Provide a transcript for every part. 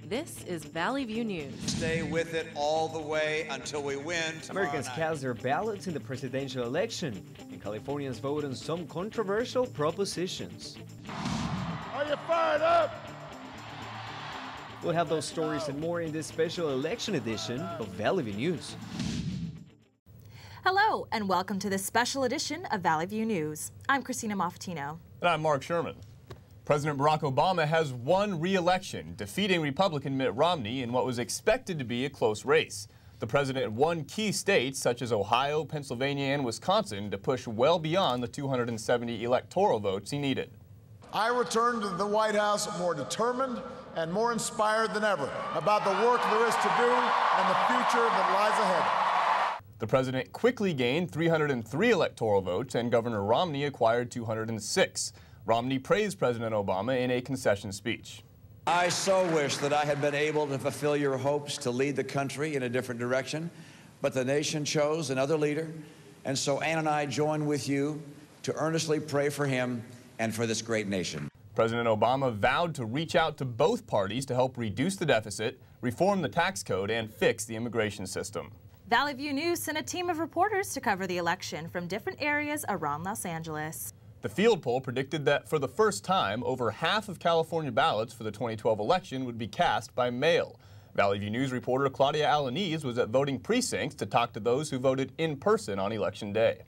This is Valley View News. Stay with it all the way until we win. Americans cast their ballots in the presidential election, and Californians vote on some controversial propositions. Are you fired up? We'll have those stories and more in this special election edition of Valley View News. Hello, and welcome to this special edition of Valley View News. I'm Christina Maffatino. And I'm Mark Sherman. President Barack Obama has won re-election, defeating Republican Mitt Romney in what was expected to be a close race. The president won key states such as Ohio, Pennsylvania, and Wisconsin to push well beyond the 270 electoral votes he needed. I returned to the White House more determined and more inspired than ever about the work there is to do and the future that lies ahead. The president quickly gained 303 electoral votes, and Governor Romney acquired 206. Romney praised President Obama in a concession speech. I so wish that I had been able to fulfill your hopes to lead the country in a different direction, but the nation chose another leader, and so Ann and I join with you to earnestly pray for him and for this great nation. President Obama vowed to reach out to both parties to help reduce the deficit, reform the tax code, and fix the immigration system. Valley View News sent a team of reporters to cover the election from different areas around Los Angeles. The field poll predicted that for the first time, over half of California ballots for the 2012 election would be cast by mail. Valley View News reporter Claudia Alanese was at voting precincts to talk to those who voted in person on Election Day.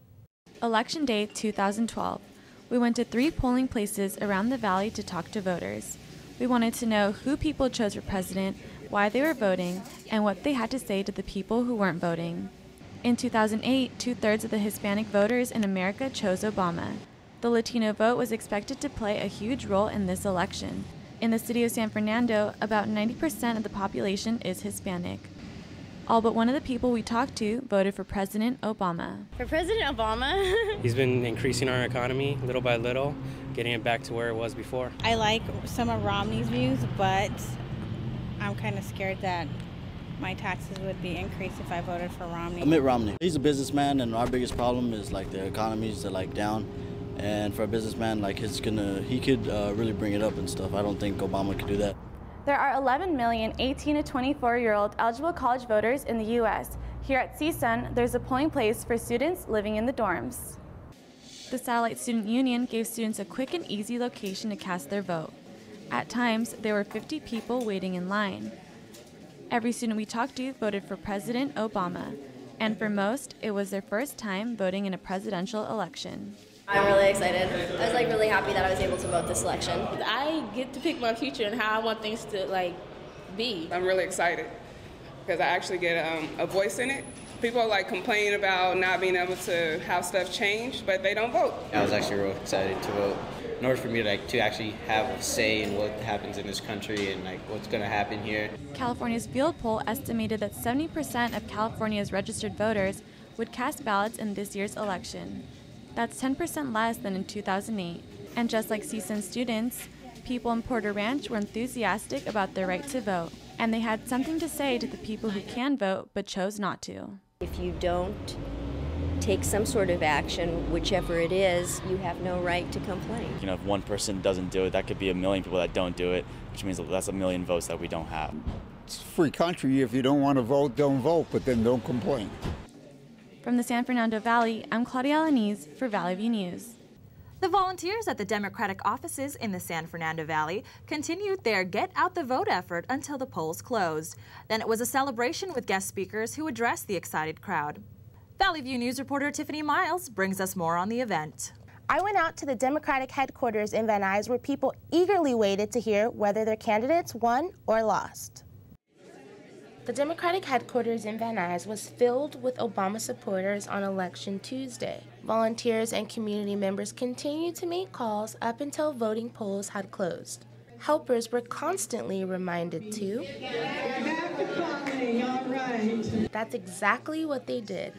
Election Day 2012. We went to 3 polling places around the valley to talk to voters. We wanted to know who people chose for president, why they were voting, and what they had to say to the people who weren't voting. In 2008, 2/3 of the Hispanic voters in America chose Obama. The Latino vote was expected to play a huge role in this election. In the city of San Fernando, about 90% of the population is Hispanic. All but one of the people we talked to voted for President Obama. For President Obama? He's been increasing our economy little by little, getting it back to where it was before. I like some of Romney's views, but I'm kind of scared that my taxes would be increased if I voted for Romney. Mitt Romney. He's a businessman, and our biggest problem is like the economies are like down. And for a businessman, like he could really bring it up and stuff. I don't think Obama could do that. There are 11 million 18 to 24-year-old eligible college voters in the U.S. Here at CSUN, there's a polling place for students living in the dorms. The Satellite Student Union gave students a quick and easy location to cast their vote. At times, there were 50 people waiting in line. Every student we talked to voted for President Obama, and for most, it was their first time voting in a presidential election. I'm really excited. I was really happy that I was able to vote this election. I get to pick my future and how I want things to be. I'm really excited because I actually get a voice in it. People are complaining about not being able to have stuff change, but they don't vote. I was actually real excited to vote. In order for me to actually have a say in what happens in this country and what's going to happen here. California's field poll estimated that 70% of California's registered voters would cast ballots in this year's election. That's 10% less than in 2008. And just like CSUN students, people in Porter Ranch were enthusiastic about their right to vote. And they had something to say to the people who can vote but chose not to. If you don't take some sort of action, whichever it is, you have no right to complain. If one person doesn't do it, that could be a million people that don't do it, which means that's a million votes that we don't have. It's a free country. If you don't want to vote, don't vote, but then don't complain. From the San Fernando Valley, I'm Claudia Alanese for Valley View News. The volunteers at the Democratic offices in the San Fernando Valley continued their Get Out the Vote effort until the polls closed. Then it was a celebration with guest speakers who addressed the excited crowd. Valley View News reporter Tiffany Miles brings us more on the event. I went out to the Democratic headquarters in Van Nuys where people eagerly waited to hear whether their candidates won or lost. The Democratic headquarters in Van Nuys was filled with Obama supporters on Election Tuesday. Volunteers and community members continued to make calls up until voting polls had closed. Helpers were constantly reminded to, That's exactly what they did.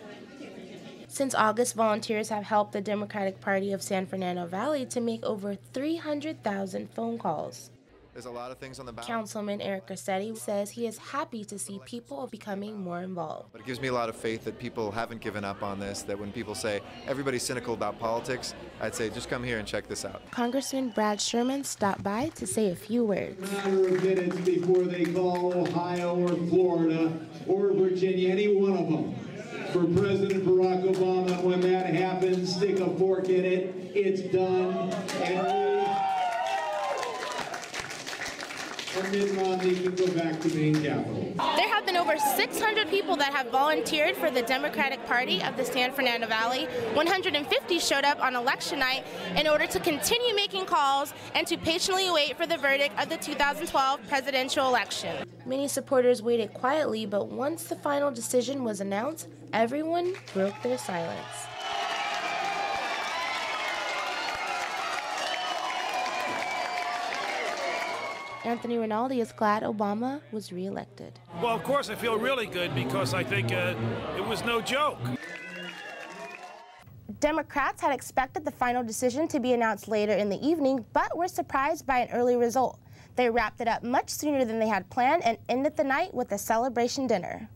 Since August, volunteers have helped the Democratic Party of San Fernando Valley to make over 300,000 phone calls. There's a lot of things on the ballot. Councilman Eric Garcetti says he is happy to see people becoming more involved. But it gives me a lot of faith that people haven't given up on this, that when people say everybody's cynical about politics, I'd say just come here and check this out. Congressman Brad Sherman stopped by to say a few words. A matter of minutes before they call Ohio or Florida or Virginia, any one of them, for President Barack Obama. When that happens, stick a fork in it. It's done. And Mitt Romney can go back to Maine Capitol. There have been over 600 people that have volunteered for the Democratic Party of the San Fernando Valley. 150 showed up on election night in order to continue making calls and to patiently wait for the verdict of the 2012 presidential election. Many supporters waited quietly, but once the final decision was announced, everyone broke their silence. Anthony Rinaldi is glad Obama was reelected. Well, of course, I feel really good because I think it was no joke. Democrats had expected the final decision to be announced later in the evening, but were surprised by an early result. They wrapped it up much sooner than they had planned and ended the night with a celebration dinner.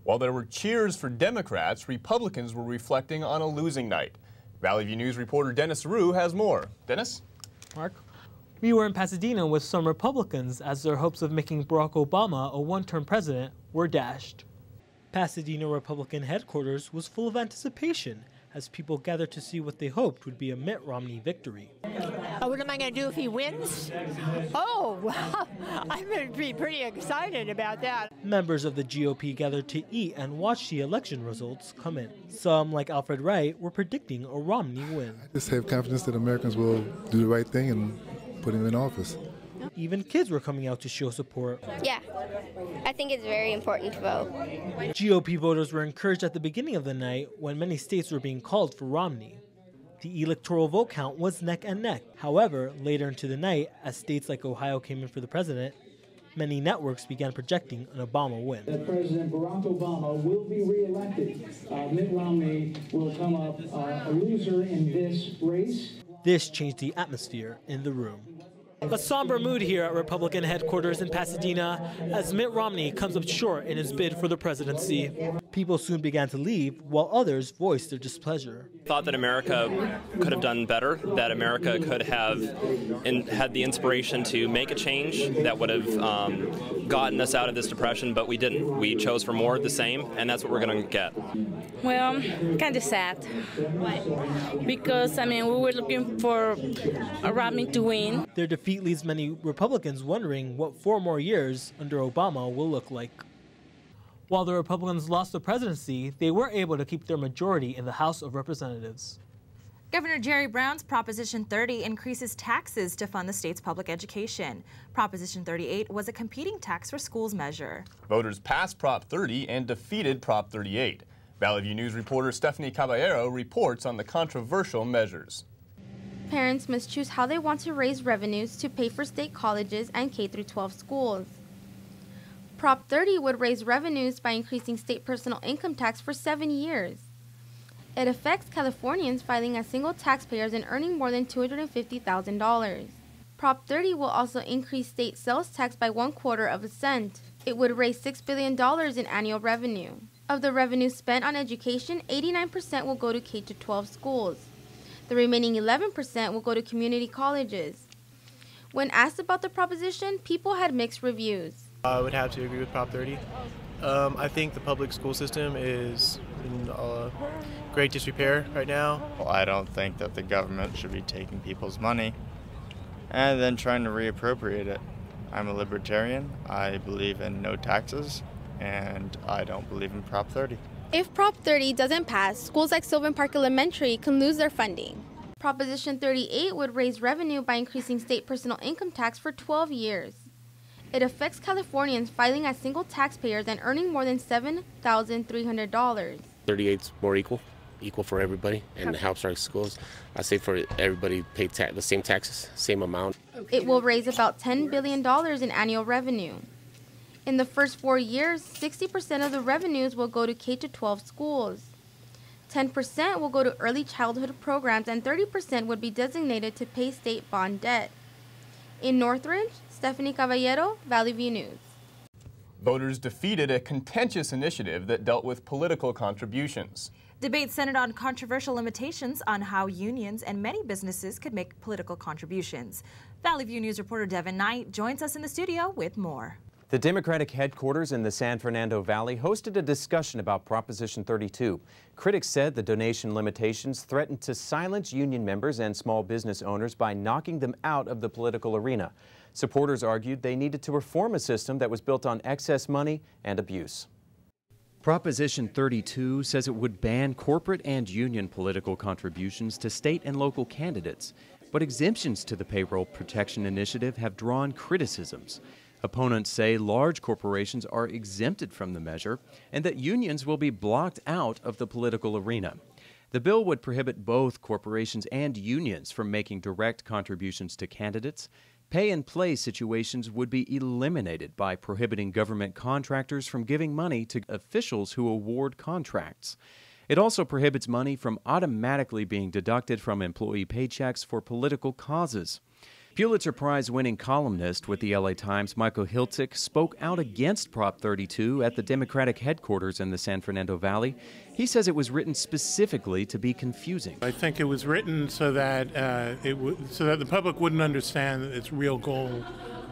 While there were cheers for Democrats, Republicans were reflecting on a losing night. Valley View News reporter Dennis Rue has more. Dennis? Mark? We were in Pasadena with some Republicans as their hopes of making Barack Obama a one-term president were dashed. Pasadena Republican headquarters was full of anticipation as people gathered to see what they hoped would be a Mitt Romney victory. What am I going to do if he wins? Oh, well, I'm going to be pretty excited about that. Members of the GOP gathered to eat and watch the election results come in. Some, like Alfred Wright, were predicting a Romney win. I just have confidence that Americans will do the right thing and put him in office. Even kids were coming out to show support. Yeah, I think it's very important to vote. GOP voters were encouraged at the beginning of the night when many states were being called for Romney. The electoral vote count was neck and neck. However, later into the night, as states like Ohio came in for the president, many networks began projecting an Obama win. That President Barack Obama will be reelected. Mitt Romney will come up a loser in this race. This changed the atmosphere in the room. A somber mood here at Republican headquarters in Pasadena as Mitt Romney comes up short in his bid for the presidency. People soon began to leave, while others voiced their displeasure. Thought that America could have done better, that America could have had the inspiration to make a change that would have gotten us out of this depression, but we didn't. We chose for more of the same, and that's what we're going to get. Well, kind of sad. Why? Because, we were looking for Romney to win. Their defeat leaves many Republicans wondering what 4 more years under Obama will look like. While the Republicans lost the presidency, they were able to keep their majority in the House of Representatives. Governor Jerry Brown's Proposition 30 increases taxes to fund the state's public education. Proposition 38 was a competing tax for schools measure. Voters passed Prop 30 and defeated Prop 38. Valley View News reporter Stephanie Caballero reports on the controversial measures. Parents must choose how they want to raise revenues to pay for state colleges and K-12 schools. Prop 30 would raise revenues by increasing state personal income tax for 7 years. It affects Californians filing as single taxpayers and earning more than $250,000. Prop 30 will also increase state sales tax by 1/4 of a cent. It would raise $6 billion in annual revenue. Of the revenue spent on education, 89% will go to K-12 schools. The remaining 11% will go to community colleges. When asked about the proposition, people had mixed reviews. I would have to agree with Prop 30. I think the public school system is in great disrepair right now. Well, I don't think that the government should be taking people's money and then trying to reappropriate it. I'm a libertarian. I believe in no taxes, and I don't believe in Prop 30. If Prop 30 doesn't pass, schools like Sylvan Park Elementary can lose their funding. Proposition 38 would raise revenue by increasing state personal income tax for 12 years. It affects Californians filing as single taxpayers and earning more than $7,300. 38's more equal for everybody, and it helps our schools. I say for everybody pay the same taxes, same amount. It will raise about $10 billion in annual revenue. In the first 4 years, 60% of the revenues will go to K-12 schools. 10% will go to early childhood programs, and 30% would be designated to pay state bond debt. In Northridge, Stephanie Caballero, Valley View News. Voters defeated a contentious initiative that dealt with political contributions. Debate centered on controversial limitations on how unions and many businesses could make political contributions. Valley View News reporter Devin Knight joins us in the studio with more. The Democratic headquarters in the San Fernando Valley hosted a discussion about Proposition 32. Critics said the donation limitations threatened to silence union members and small business owners by knocking them out of the political arena. Supporters argued they needed to reform a system that was built on excess money and abuse. Proposition 32 says it would ban corporate and union political contributions to state and local candidates, but exemptions to the Payroll Protection Initiative have drawn criticisms. Opponents say large corporations are exempted from the measure and that unions will be blocked out of the political arena. The bill would prohibit both corporations and unions from making direct contributions to candidates. Pay-and-play situations would be eliminated by prohibiting government contractors from giving money to officials who award contracts. It also prohibits money from automatically being deducted from employee paychecks for political causes. Pulitzer Prize-winning columnist with the LA Times, Michael Hiltzik, spoke out against Prop 32 at the Democratic headquarters in the San Fernando Valley. He says it was written specifically to be confusing. I think it was written so that the public wouldn't understand its real goal,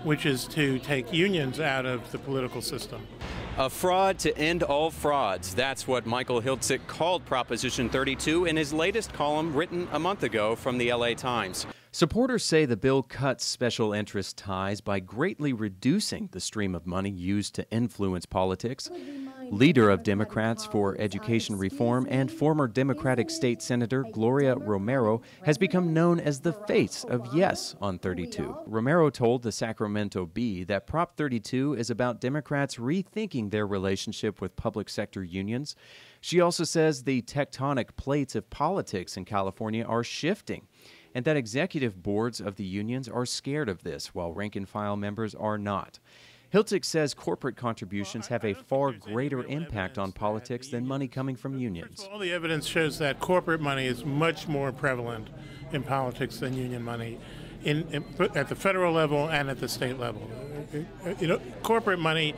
which is to take unions out of the political system. A fraud to end all frauds. That's what Michael Hiltzik called Proposition 32 in his latest column written a month ago from the LA Times. Supporters say the bill cuts special interest ties by greatly reducing the stream of money used to influence politics. Leader of Democrats for Education Reform and former Democratic State Senator Gloria Romero has become known as the face of Yes on 32. Romero told the Sacramento Bee that Prop 32 is about Democrats rethinking their relationship with public sector unions. She also says the tectonic plates of politics in California are shifting, and that executive boards of the unions are scared of this, while rank-and-file members are not. Hiltzik says corporate contributions have a far greater impact on politics than money coming from unions. All the evidence shows that corporate money is much more prevalent in politics than union money, at the federal level and at the state level. Corporate money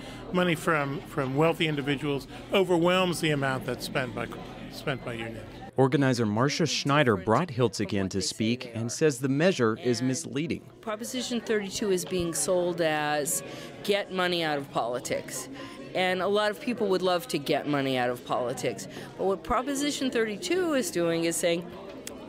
from wealthy individuals overwhelms the amount that's spent by unions. Organizer Marcia Schneider brought Hiltzik in to speak and says the measure is misleading. Proposition 32 is being sold as get money out of politics. And a lot of people would love to get money out of politics. But what Proposition 32 is doing is saying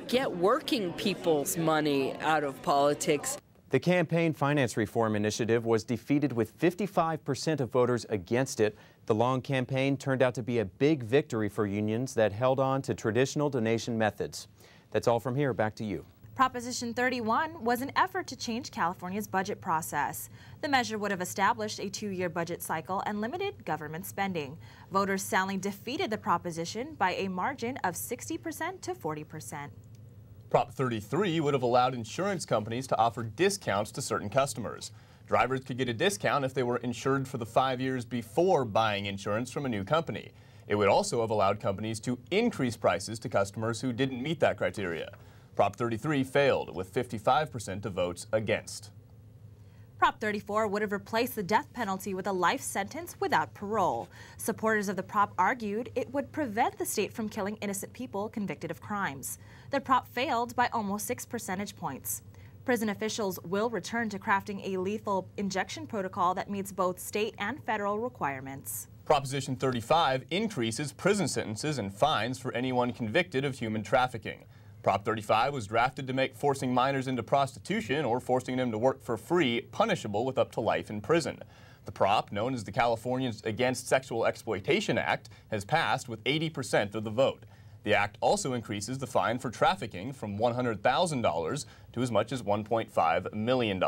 get working people's money out of politics. The Campaign Finance Reform Initiative was defeated with 55% of voters against it. The long campaign turned out to be a big victory for unions that held on to traditional donation methods. That's all from here. Back to you. Proposition 31 was an effort to change California's budget process. The measure would have established a 2-year budget cycle and limited government spending. Voters soundly defeated the proposition by a margin of 60% to 40%. Prop 33 would have allowed insurance companies to offer discounts to certain customers. Drivers could get a discount if they were insured for the 5 years before buying insurance from a new company. It would also have allowed companies to increase prices to customers who didn't meet that criteria. Prop 33 failed with 55% of votes against. Prop 34 would have replaced the death penalty with a life sentence without parole. Supporters of the prop argued it would prevent the state from killing innocent people convicted of crimes. The prop failed by almost 6 percentage points. Prison officials will return to crafting a lethal injection protocol that meets both state and federal requirements. Proposition 35 increases prison sentences and fines for anyone convicted of human trafficking. Prop 35 was drafted to make forcing minors into prostitution or forcing them to work for free punishable with up to life in prison. The prop, known as the Californians Against Sexual Exploitation Act, has passed with 80% of the vote. The act also increases the fine for trafficking from $100,000 to as much as $1.5 million.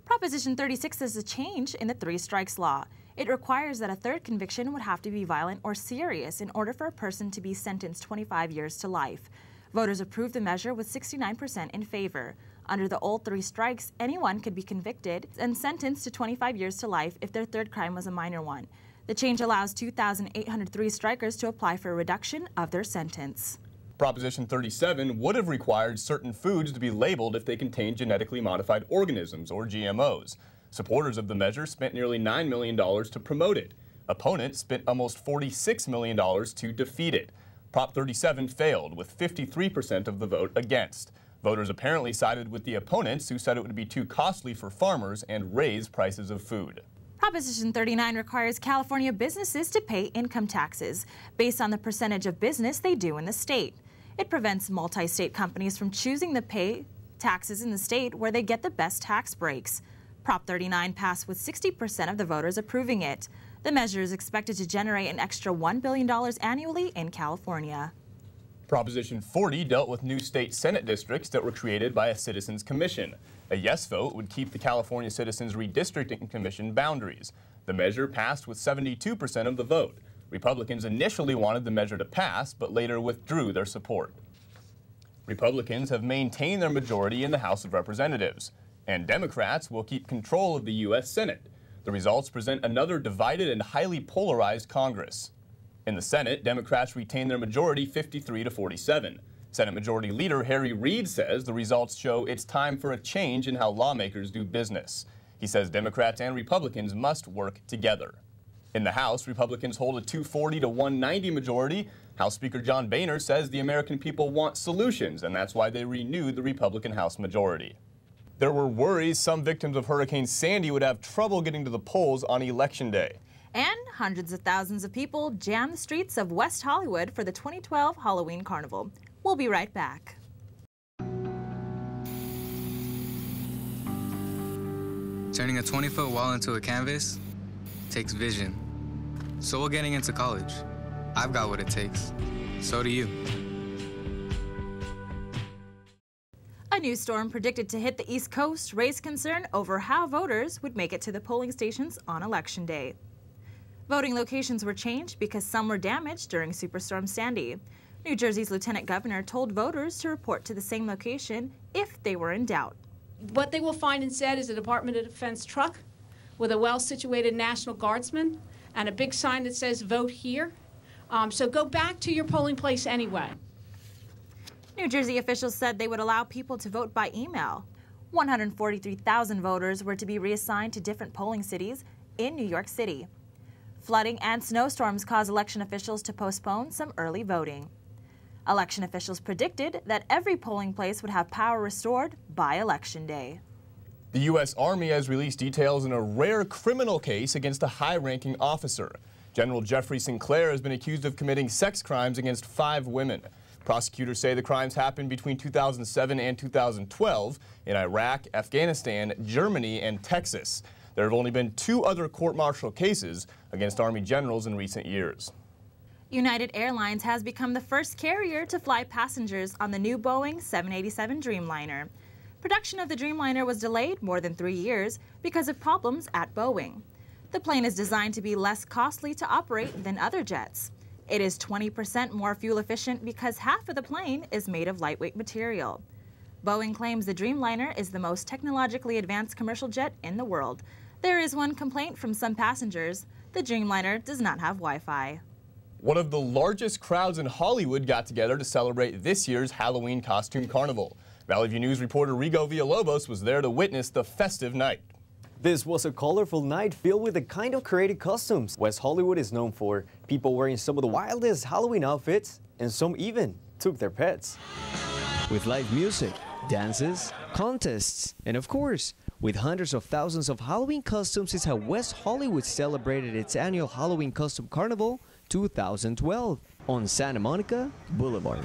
Proposition 36 is a change in the 3 strikes law. It requires that a third conviction would have to be violent or serious in order for a person to be sentenced 25 years to life. Voters approved the measure with 69% in favor. Under the old 3 strikes, anyone could be convicted and sentenced to 25 years to life if their third crime was a minor one. The change allows 2,803 strikers to apply for a reduction of their sentence. Proposition 37 would have required certain foods to be labeled if they contain genetically modified organisms, or GMOs. Supporters of the measure spent nearly $9 million to promote it. Opponents spent almost $46 million to defeat it. Prop 37 failed, with 53% of the vote against. Voters apparently sided with the opponents, who said it would be too costly for farmers and raise prices of food. Proposition 39 requires California businesses to pay income taxes based on the percentage of business they do in the state. It prevents multi-state companies from choosing to pay taxes in the state where they get the best tax breaks. Prop 39 passed with 60% of the voters approving it. The measure is expected to generate an extra $1 billion annually in California. Proposition 40 dealt with new state Senate districts that were created by a Citizens Commission. A yes vote would keep the California Citizens Redistricting Commission boundaries. The measure passed with 72% of the vote. Republicans initially wanted the measure to pass, but later withdrew their support. Republicans have maintained their majority in the House of Representatives, and Democrats will keep control of the U.S. Senate. The results present another divided and highly polarized Congress. In the Senate, Democrats retain their majority 53-47. Senate Majority Leader Harry Reid says the results show it's time for a change in how lawmakers do business. He says Democrats and Republicans must work together. In the House, Republicans hold a 240 to 190 majority. House Speaker John Boehner says the American people want solutions, and that's why they renewed the Republican House majority. There were worries some victims of Hurricane Sandy would have trouble getting to the polls on Election Day. And hundreds of thousands of people jammed the streets of West Hollywood for the 2012 Halloween Carnival. We'll be right back. Turning a 20-foot wall into a canvas takes vision. So will getting into college. I've got what it takes. So do you. A new storm predicted to hit the East Coast raised concern over how voters would make it to the polling stations on Election Day. Voting locations were changed because some were damaged during Superstorm Sandy. New Jersey's Lieutenant Governor told voters to report to the same location if they were in doubt. What they will find instead is a Department of Defense truck with a well-situated National Guardsman and a big sign that says "Vote here." So go back to your polling place anyway. New Jersey officials said they would allow people to vote by email. 143,000 voters were to be reassigned to different polling cities in New York City. Flooding and snowstorms caused election officials to postpone some early voting. Election officials predicted that every polling place would have power restored by Election Day. The U.S. Army has released details in a rare criminal case against a high-ranking officer. General Jeffrey Sinclair has been accused of committing sex crimes against 5 women. Prosecutors say the crimes happened between 2007 and 2012 in Iraq, Afghanistan, Germany, and Texas. There have only been 2 other court-martial cases against Army generals in recent years. United Airlines has become the first carrier to fly passengers on the new Boeing 787 Dreamliner. Production of the Dreamliner was delayed more than 3 years because of problems at Boeing. The plane is designed to be less costly to operate than other jets. It is 20% more fuel efficient because half of the plane is made of lightweight material. Boeing claims the Dreamliner is the most technologically advanced commercial jet in the world. There is one complaint from some passengers: the Dreamliner does not have Wi-Fi. One of the largest crowds in Hollywood got together to celebrate this year's Halloween Costume Carnival. Valley View News reporter Rigo Villalobos was there to witness the festive night. This was a colorful night filled with the kind of creative costumes West Hollywood is known for. People wearing some of the wildest Halloween outfits, and some even took their pets. With live music, dances, contests, and of course, with hundreds of thousands of Halloween costumes is how West Hollywood celebrated its annual Halloween Costume Carnival 2012 on Santa Monica Boulevard.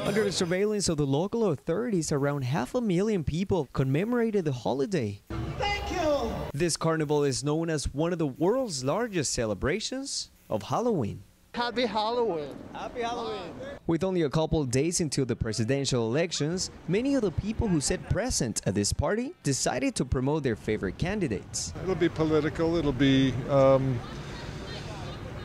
Under the surveillance of the local authorities, around 500,000 people commemorated the holiday. Thank you! This carnival is known as one of the world's largest celebrations of Halloween. Happy Halloween! Happy Halloween! With only a couple of days until the presidential elections, many of the people who sat present at this party decided to promote their favorite candidates. It'll be political, it'll be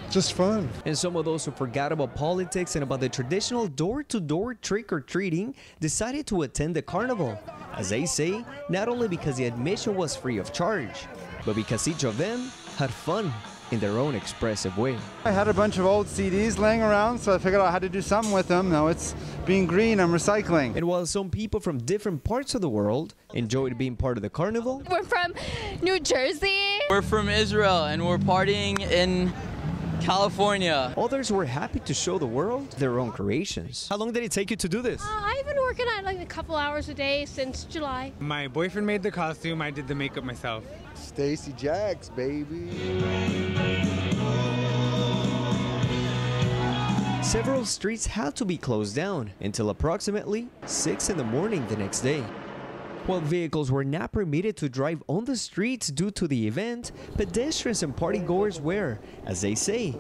just fun. And some of those who forgot about politics and about the traditional door-to-door trick-or-treating decided to attend the carnival. As they say, not only because the admission was free of charge, but because each of them had fun. in their own expressive way. I had a bunch of old CDs laying around, so I figured I had to do something with them. Now it's being green, I'm recycling. And while some people from different parts of the world enjoyed being part of the carnival, we're from New Jersey. We're from Israel, and we're partying in California. Others were happy to show the world their own creations. How long did it take you to do this? I've been working on like a couple hours a day since July. My boyfriend made the costume, I did the makeup myself. Stacy Jacks, baby. Several streets had to be closed down until approximately 6 in the morning the next day. While vehicles were not permitted to drive on the streets due to the event, pedestrians and partygoers were, as they say,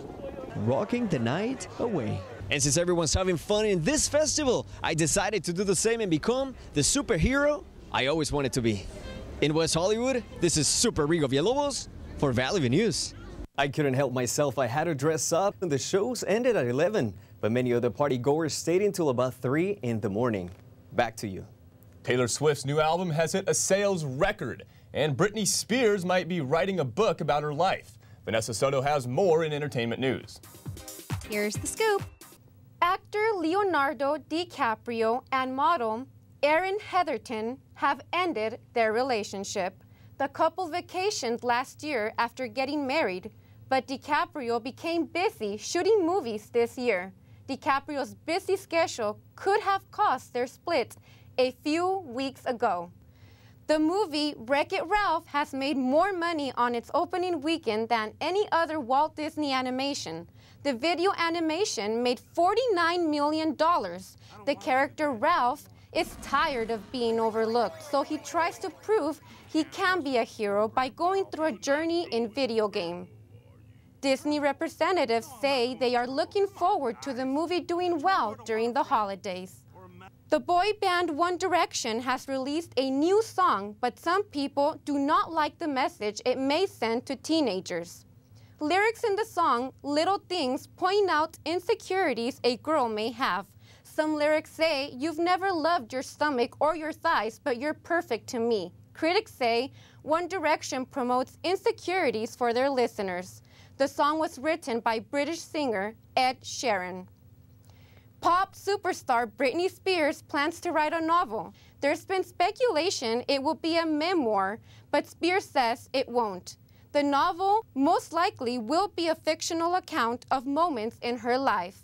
rocking the night away. And since everyone's having fun in this festival, I decided to do the same and become the superhero I always wanted to be. In West Hollywood, this is Super Rigo Villalobos for Valley View News. I couldn't help myself. I had to dress up. The shows ended at 11, but many other partygoers stayed until about 3 in the morning. Back to you. Taylor Swift's new album has hit a sales record, and Britney Spears might be writing a book about her life. Vanessa Soto has more in entertainment news. Here's the scoop. Actor Leonardo DiCaprio and model Erin Heatherton have ended their relationship. The couple vacationed last year after getting married, but DiCaprio became busy shooting movies this year. DiCaprio's busy schedule could have caused their split a few weeks ago. The movie Wreck-It Ralph has made more money on its opening weekend than any other Walt Disney animation. The video animation made $49 million. The character Ralph is tired of being overlooked, so he tries to prove he can be a hero by going through a journey in video game. Disney representatives say they are looking forward to the movie doing well during the holidays. The boy band One Direction has released a new song, but some people do not like the message it may send to teenagers. Lyrics in the song, Little Things, point out insecurities a girl may have. Some lyrics say, you've never loved your stomach or your thighs, but you're perfect to me. Critics say One Direction promotes insecurities for their listeners. The song was written by British singer Ed Sheeran. Pop superstar Britney Spears plans to write a novel. There's been speculation it will be a memoir, but Spears says it won't. The novel most likely will be a fictional account of moments in her life.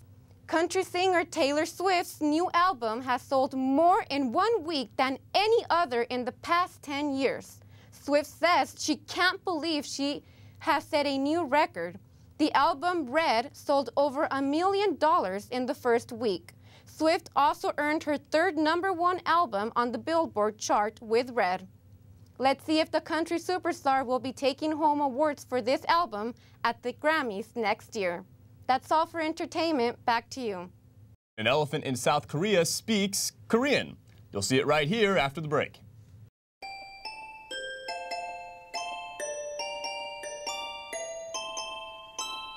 Country singer Taylor Swift's new album has sold more in 1 week than any other in the past 10 years. Swift says she can't believe she has set a new record. The album Red sold over $1 million in the first week. Swift also earned her third #1 album on the Billboard chart with Red. Let's see if the country superstar will be taking home awards for this album at the Grammys next year. That's all for entertainment. Back to you. An elephant in South Korea speaks Korean. You'll see it right here after the break.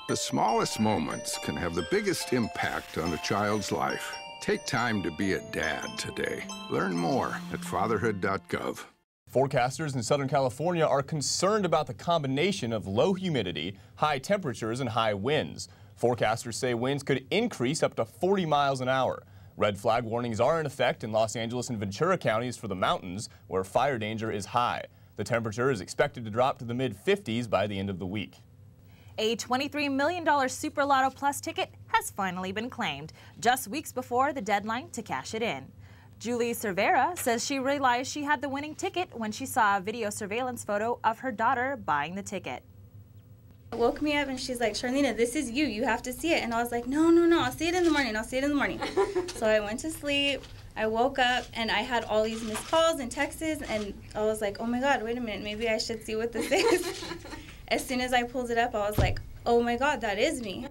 The smallest moments can have the biggest impact on a child's life. Take time to be a dad today. Learn more at fatherhood.gov. Forecasters in Southern California are concerned about the combination of low humidity, high temperatures, and high winds. Forecasters say winds could increase up to 40 miles an hour. Red flag warnings are in effect in Los Angeles and Ventura counties for the mountains, where fire danger is high. The temperature is expected to drop to the mid-50s by the end of the week. A $23 million Super Lotto Plus ticket has finally been claimed, just weeks before the deadline to cash it in. Julie Cervera says she realized she had the winning ticket when she saw a video surveillance photo of her daughter buying the ticket. It woke me up and she's like, Charlena, this is you. You have to see it. And I was like, no, I'll see it in the morning. I'll see it in the morning. So I went to sleep. I woke up and I had all these missed calls and texts, and I was like, oh my God, wait a minute. Maybe I should see what this is. As soon as I pulled it up, I was like, oh my God, that is me.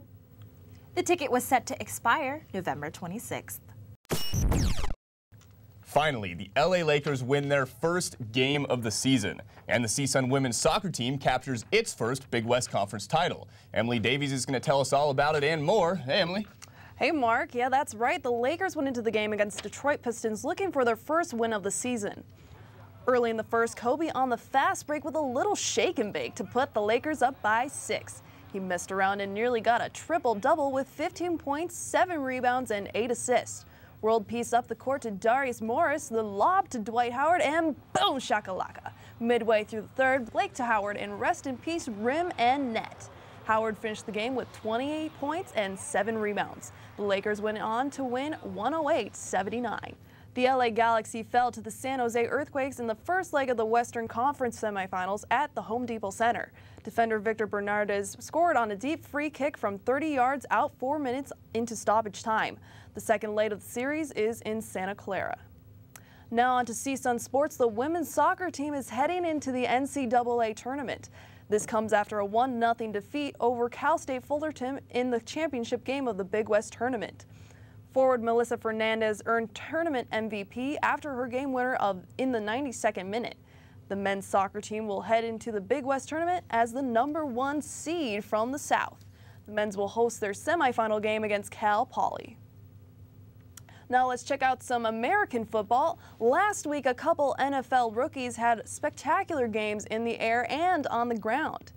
The ticket was set to expire November 26th. Finally, the LA Lakers win their first game of the season, and the CSUN women's soccer team captures its first Big West Conference title. Emily Davies is going to tell us all about it and more. Hey, Emily. Hey, Mark. Yeah, that's right. The Lakers went into the game against Detroit Pistons looking for their first win of the season. Early in the first, Kobe on the fast break with a little shake and bake to put the Lakers up by 6. He messed around and nearly got a triple-double with 15 points, 7 rebounds, and 8 assists. World peace up the court to Darius Morris, the lob to Dwight Howard, and boom shakalaka. Midway through the third, Blake to Howard, and rest in peace, rim and net. Howard finished the game with 28 points and 7 rebounds. The Lakers went on to win 108-79. The LA Galaxy fell to the San Jose Earthquakes in the first leg of the Western Conference semifinals at the Home Depot Center. Defender Victor Bernardes scored on a deep free kick from 30 yards out 4 minutes into stoppage time. The second leg of the series is in Santa Clara. Now on to CSUN Sports. The women's soccer team is heading into the NCAA tournament. This comes after a 1-0 defeat over Cal State Fullerton in the championship game of the Big West tournament. Forward Melissa Fernandez earned tournament MVP after her game winner in the 92nd minute. The men's soccer team will head into the Big West tournament as the #1 seed from the South. The men's will host their semifinal game against Cal Poly. Now let's check out some American football. Last week, a couple NFL rookies had spectacular games in the air and on the ground.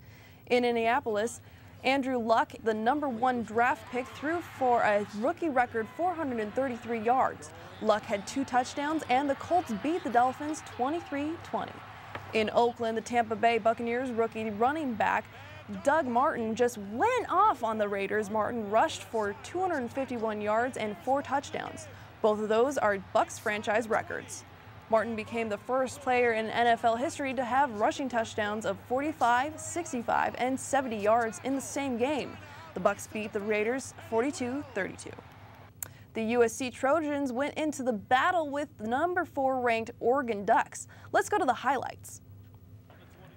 In Indianapolis, Andrew Luck, the #1 draft pick, threw for a rookie record 433 yards. Luck had 2 touchdowns, and the Colts beat the Dolphins 23-20. In Oakland, the Tampa Bay Buccaneers rookie running back Doug Martin just went off on the Raiders. Martin rushed for 251 yards and 4 touchdowns. Both of those are Bucs franchise records. Martin became the first player in NFL history to have rushing touchdowns of 45, 65, and 70 yards in the same game. The Bucs beat the Raiders 42-32. The USC Trojans went into the battle with the #4 ranked Oregon Ducks. Let's go to the highlights.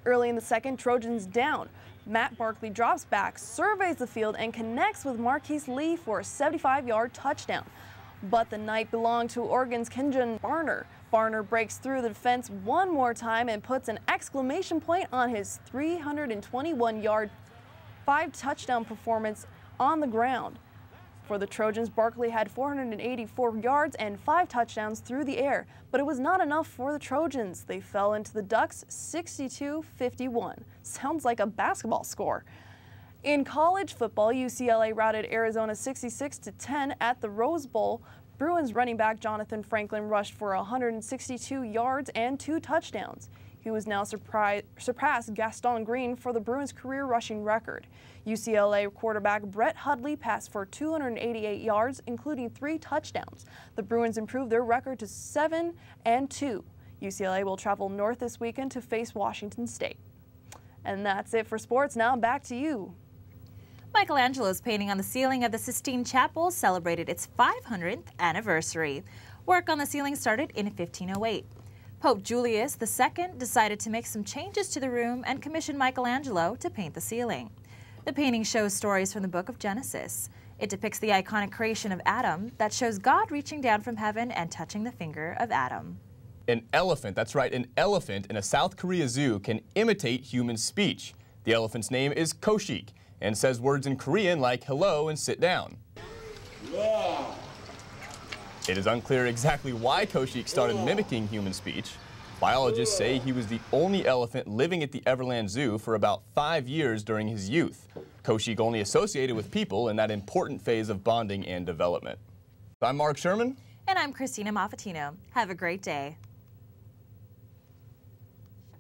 Early in the second, Trojans down. Matt Barkley drops back, surveys the field, and connects with Marquise Lee for a 75-yard touchdown. But the night belonged to Oregon's Kenjon Barner. Barner breaks through the defense one more time and puts an exclamation point on his 321-yard, 5-touchdown performance on the ground. For the Trojans, Barkley had 484 yards and 5 touchdowns through the air, but it was not enough for the Trojans. They fell into the Ducks 62-51. Sounds like a basketball score. In college football, UCLA routed Arizona 66-10 at the Rose Bowl. Bruins running back Jonathan Franklin rushed for 162 yards and 2 touchdowns. He was now surpassed Gaston Green for the Bruins' career rushing record. UCLA quarterback Brett Hundley passed for 288 yards, including 3 touchdowns. The Bruins improved their record to 7-2. UCLA will travel north this weekend to face Washington State. And that's it for sports. Now back to you. Michelangelo's painting on the ceiling of the Sistine Chapel celebrated its 500th anniversary. Work on the ceiling started in 1508. Pope Julius II decided to make some changes to the room and commissioned Michelangelo to paint the ceiling. The painting shows stories from the book of Genesis. It depicts the iconic creation of Adam that shows God reaching down from heaven and touching the finger of Adam. An elephant, that's right, an elephant in a South Korea zoo can imitate human speech. The elephant's name is Koshik and says words in Korean like hello and sit down. Yeah. It is unclear exactly why Koshik started mimicking human speech. Biologists say he was the only elephant living at the Everland Zoo for about 5 years during his youth. Koshik only associated with people in that important phase of bonding and development. I'm Mark Sherman. And I'm Christina Maffatino. Have a great day.